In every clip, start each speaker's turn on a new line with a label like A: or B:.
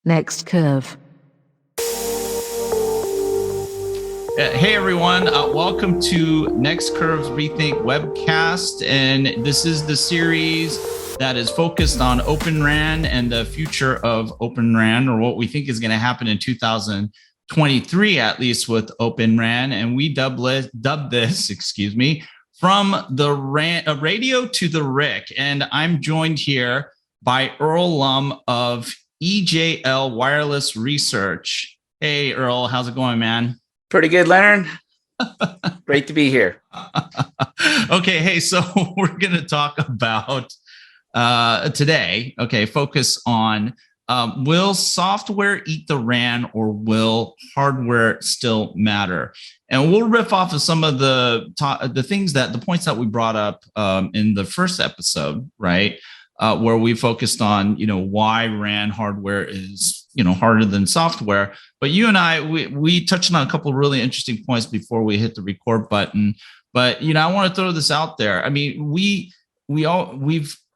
A: Next curve.
B: Hey everyone, welcome to Next Curve's Rethink webcast. And this is the series that is focused on Open RAN and the future of Open RAN, or what we think is going to happen in 2023, at least with Open RAN. And we dub this, from the radio to the RIC. And I'm joined here by Earl Lum of EJL Wireless Research. Hey Earl, how's it going, man?
C: Pretty good, Leonard. Great to be here.
B: Okay, hey, so we're going to talk about today, focus on will software eat the RAN, or will hardware still matter? And we'll riff off of some of the points that we brought up in the first episode, right? Where we focused on, why RAN hardware is, harder than software. But you and I, we touched on a couple of really interesting points before we hit the record button. But, I want to throw this out there. I mean, we've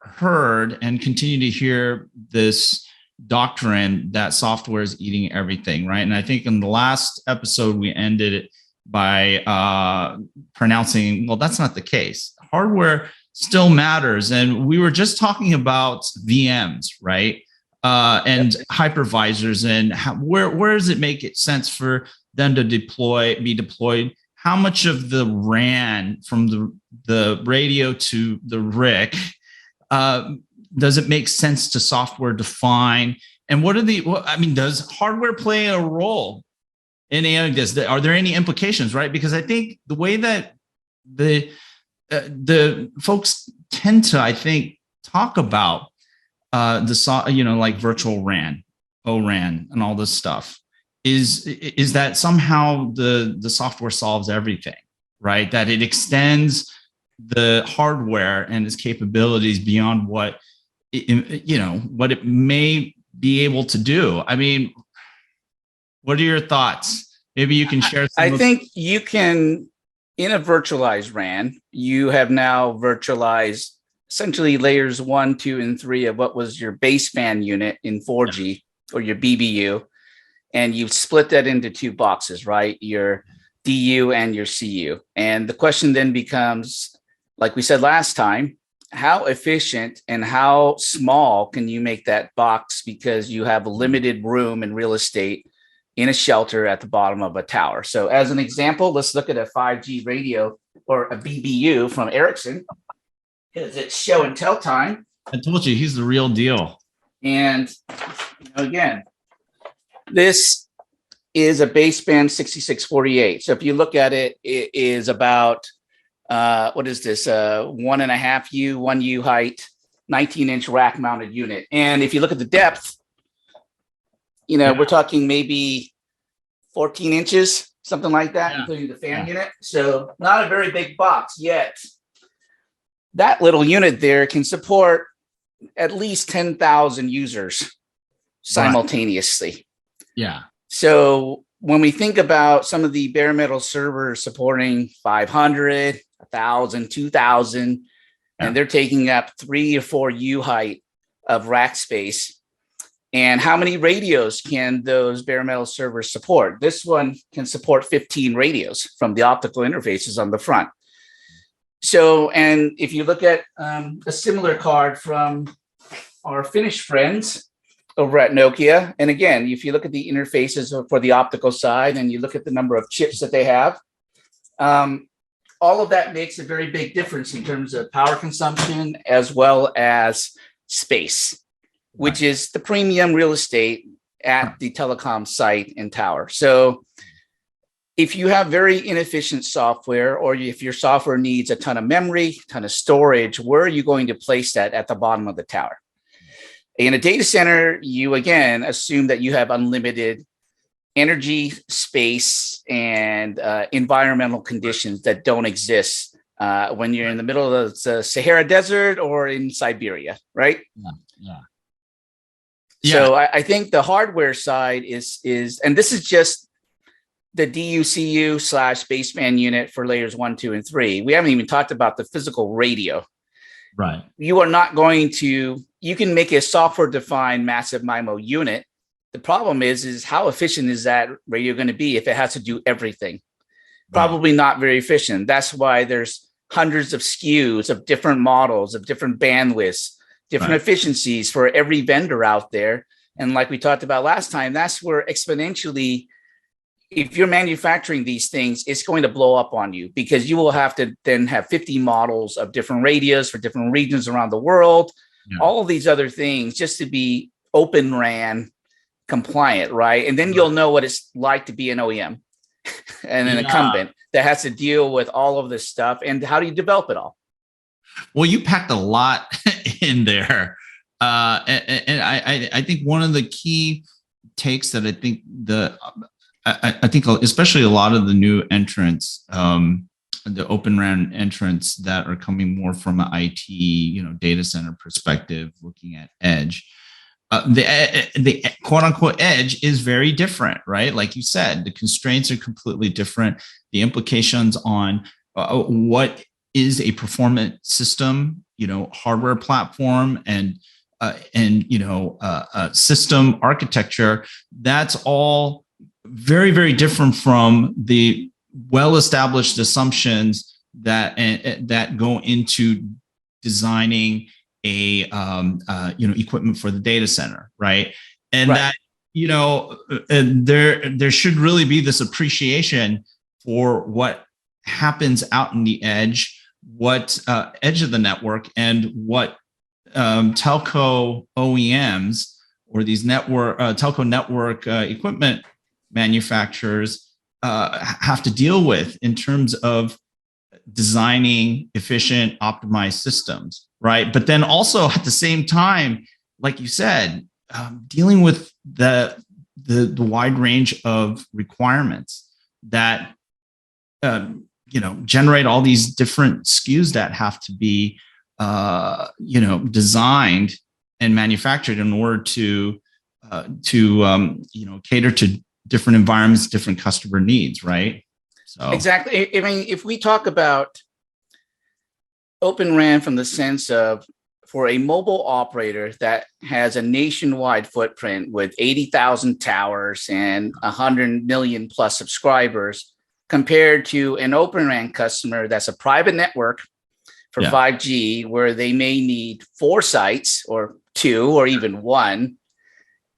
B: heard and continue to hear this doctrine that software is eating everything, right? And I think in the last episode, we ended it by pronouncing, well, that's not the case. Hardware still matters. And we were just talking about VMs, right? And hypervisors, and where does it make sense for them to be deployed? How much of the RAN from the radio to the RIC does it make sense to software define? And does hardware play a role in any of this? Are there any implications, right? Because I think the way that the folks tend to, I think, talk about like virtual RAN, ORAN, and all this stuff is that somehow the software solves everything, right? That it extends the hardware and its capabilities beyond what it may be able to do. I mean, what are your thoughts? Maybe you can share.
C: I think you can, in a virtualized RAN, you have now virtualized essentially layers 1, 2, and 3 of what was your baseband unit in 4G or your BBU. And you've split that into two boxes, right? Your DU and your CU. And the question then becomes, like we said last time, how efficient and how small can you make that box, because you have limited room and real estate in a shelter at the bottom of a tower. So as an example, let's look at a 5G radio or a BBU from Ericsson, because it's show and tell time.
B: I told you, he's the real deal.
C: And again, this is a baseband 6648. So if you look at it, it is about, what is this? 1.5U, 1U height, 19-inch rack mounted unit. And if you look at the depth, we're talking maybe 14 inches, something like that, including the fan unit. So not a very big box yet. That little unit there can support at least 10,000 users simultaneously.
B: Right. Yeah.
C: So when we think about some of the bare metal servers supporting 500, 1,000, 2,000, and they're taking up 3 or 4 U height of rack space, and how many radios can those bare metal servers support? This one can support 15 radios from the optical interfaces on the front. So, and if you look at a similar card from our Finnish friends over at Nokia, and again, if you look at the interfaces for the optical side and you look at the number of chips that they have, all of that makes a very big difference in terms of power consumption as well as space, which is the premium real estate at the telecom site and tower. So if you have very inefficient software, or if your software needs a ton of memory, ton of storage, where are you going to place that at the bottom of the tower? In a data center, you again assume that you have unlimited energy, space, and environmental conditions that don't exist when you're in the middle of the Sahara Desert or in Siberia, right?
B: Yeah.
C: So I think the hardware side is, and this is just the DUCU / baseband unit for layers 1, 2, and 3. We haven't even talked about the physical radio.
B: Right.
C: You are not going to, you can make a software defined massive MIMO unit The problem is how efficient is that radio going to be if it has to do everything?
B: Right.
C: Probably not very efficient. That's why there's hundreds of SKUs of different models, of different bandwidths, different
B: Right.
C: efficiencies for every vendor out there. And like we talked about last time, that's where exponentially, if you're manufacturing these things, it's going to blow up on you, because you will have to then have 50 models of different radios for different regions around the world,
B: Yeah.
C: all of these other things just to be Open RAN compliant, right? And then you'll know what it's like to be an OEM and an incumbent that has to deal with all of this stuff. And how do you develop it all?
B: Well, you packed a lot in there. And I think one of the key takes that I think I think especially a lot of the new entrants, the Open RAN entrants that are coming more from an IT, data center perspective, looking at edge. The quote unquote edge is very different, right? Like you said, the constraints are completely different. The implications on what is a performant system, hardware platform and system architecture, that's all very, very different from the well-established assumptions that go into designing a equipment for the data center, right? And
C: Right.
B: that there should really be this appreciation for what happens out in the edge, what edge of the network, and what telco OEMs or these telco network equipment manufacturers have to deal with in terms of designing efficient, optimized systems, right? But then also at the same time, like you said, dealing with the wide range of requirements that generate all these different SKUs that have to be designed and manufactured in order to cater to different environments, different customer needs, right? So
C: Exactly. I mean, if we talk about Open RAN from the sense of, for a mobile operator that has a nationwide footprint with 80,000 towers and 100 million plus subscribers, compared to an Open RAN customer that's a private network for 5G, where they may need 4 sites or 2 or even 1,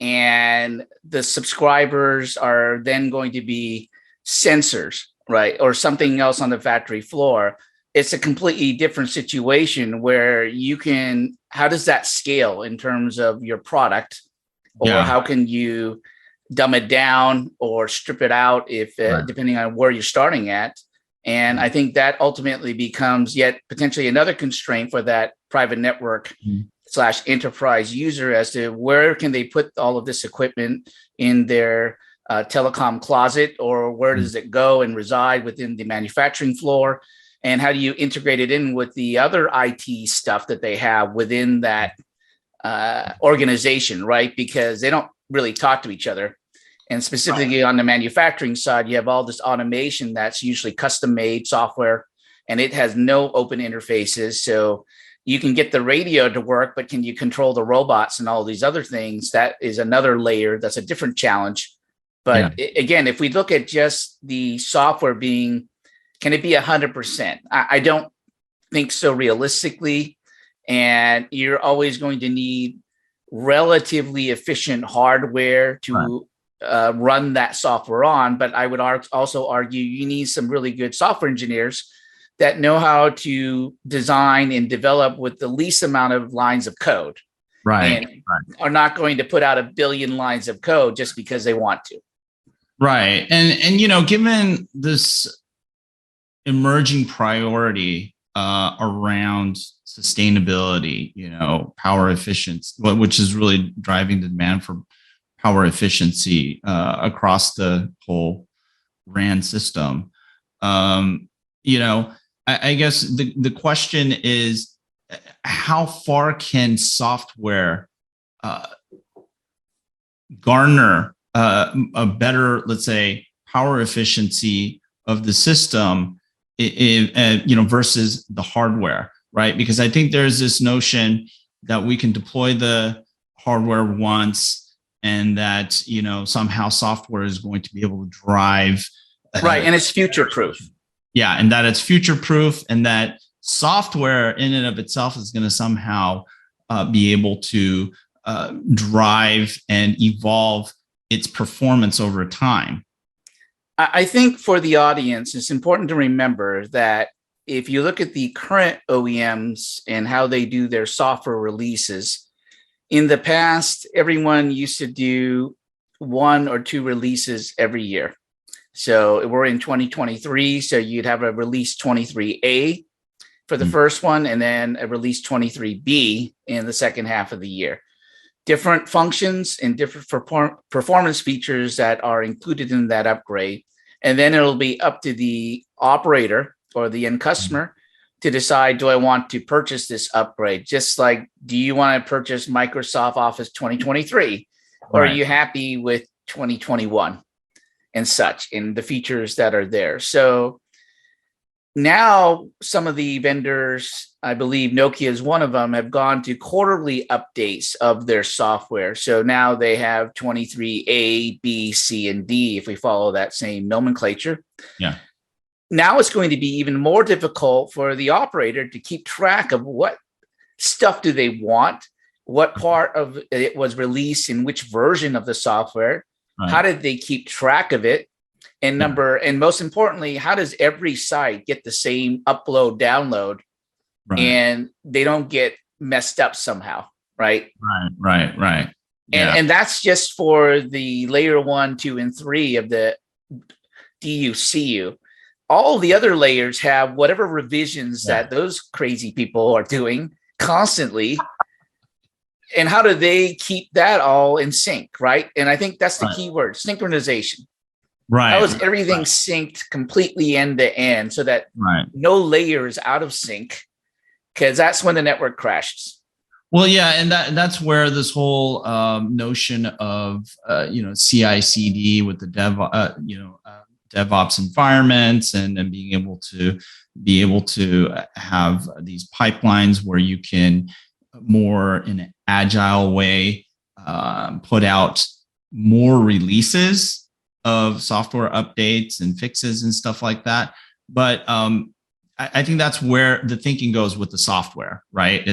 C: and the subscribers are then going to be sensors, right, or something else on the factory floor. It's a completely different situation where how does that scale in terms of your product, or how can you dumb it down or strip it out if depending on where you're starting at. And I think that ultimately becomes yet potentially another constraint for that private network / enterprise user as to where can they put all of this equipment in their telecom closet, or where does it go and reside within the manufacturing floor? And how do you integrate it in with the other IT stuff that they have within that organization, right? Because they don't really talk to each other. And specifically on the manufacturing side, you have all this automation that's usually custom made software, and it has no open interfaces. So you can get the radio to work, but can you control the robots and all these other things? That is another layer. That's a different challenge. But again, if we look at just the software being, can it be 100%? I don't think so realistically. And you're always going to need relatively efficient hardware to run that software on. But I would also argue you need some really good software engineers that know how to design and develop with the least amount of lines of code. And are not going to put out 1 billion lines of code just because they want to.
B: Right. And given this emerging priority around sustainability, power efficiency, which is really driving the demand for power efficiency across the whole RAN system. I guess the question is, how far can software garner a better, let's say, power efficiency of the system, versus the hardware, right? Because I think there's this notion that we can deploy the hardware once and that, you know, somehow software is going to be able to drive.
C: Right. And it's future proof.
B: Yeah. And that it's future proof, and that software in and of itself is going to somehow be able to drive and evolve its performance over time.
C: I think for the audience, it's important to remember that if you look at the current OEMs and how they do their software releases, in the past, everyone used to do 1 or 2 releases every year. So we're in 2023. So you'd have a release 23A for the first one, and then a release 23B in the second half of the year. Different functions and different performance features that are included in that upgrade. And then it'll be up to the operator or the end customer to decide, do I want to purchase this upgrade? Just like, do you want to purchase Microsoft Office 2023? Or
B: Right.
C: are you happy with 2021 and such, and the features that are there? So now some of the vendors, I believe Nokia is one of them, have gone to quarterly updates of their software. So now they have 23A, B, C, and D, if we follow that same nomenclature.
B: Yeah.
C: Now it's going to be even more difficult for the operator to keep track of what stuff do they want, what part of it was released in which version of the software,
B: Right.
C: how did they keep track of it, and and most importantly, how does every site get the same upload, download,
B: Right.
C: and they don't get messed up somehow, right?
B: Right. Yeah.
C: And that's just for the layer 1, 2, and 3 of the DUCU. All the other layers have whatever revisions that those crazy people are doing constantly. And how do they keep that all in sync, right? And I think that's the key word, synchronization.
B: Right.
C: How is everything synced completely end to end so that no layer is out of sync? Because that's when the network crashes.
B: Well, yeah, and that's where this whole notion of CI/CD with the DevOps environments, and then being able to have these pipelines where you can more in an agile way put out more releases of software updates and fixes and stuff like that. But I think that's where the thinking goes with the software, right?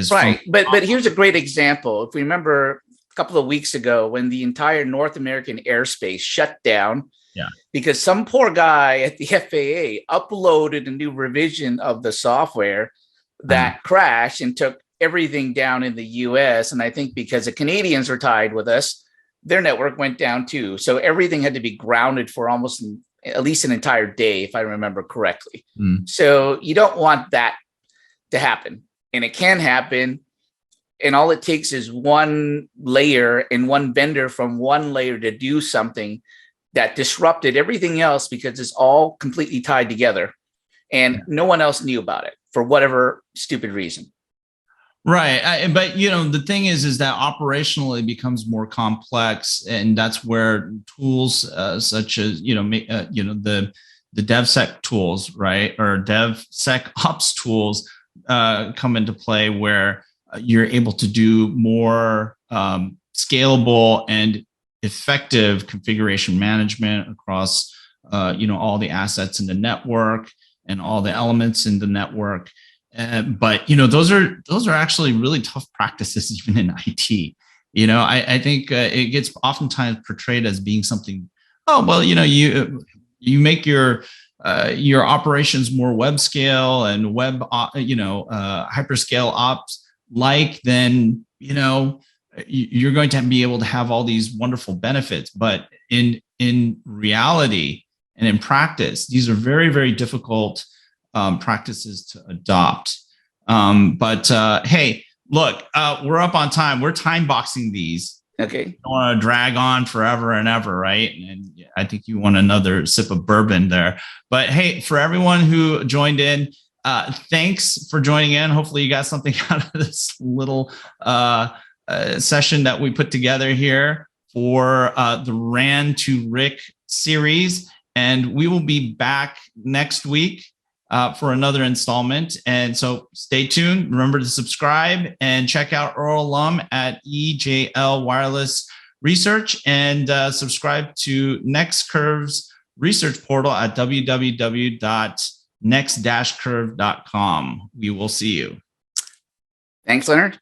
C: But here's a great example. If we remember a couple of weeks ago when the entire North American airspace shut down because some poor guy at the FAA uploaded a new revision of the software that crashed and took everything down in the US. And I think because the Canadians were tied with us, their network went down too. So everything had to be grounded for almost at least an entire day, if I remember correctly. So you don't want that to happen. And it can happen. And all it takes is one layer and one vendor from one layer to do something that disrupted everything else because it's all completely tied together. And no one else knew about it for whatever stupid reason.
B: But the thing is that operationally it becomes more complex, and that's where tools such as the DevSec tools, right, or DevSecOps tools come into play, where you're able to do more scalable and effective configuration management across all the assets in the network and all the elements in the network. But those are actually really tough practices even in IT. I think it gets oftentimes portrayed as being something. Oh well, you make your operations more web scale and web hyperscale ops like, then you're going to be able to have all these wonderful benefits. But in reality and in practice, these are very, very difficult practices to adopt. But hey, look, we're up on time. We're time boxing these.
C: Okay.
B: You don't want to drag on forever and ever, right? And I think you want another sip of bourbon there. But hey, for everyone who joined in, thanks for joining in. Hopefully you got something out of this little session that we put together here for the RAN to Rick series. And we will be back next week for another installment. And so stay tuned. Remember to subscribe and check out Earl Lum at EJL Wireless research, and subscribe to NextCurve's research portal at www.next-curve.com. We will see you.
C: Thanks, Leonard.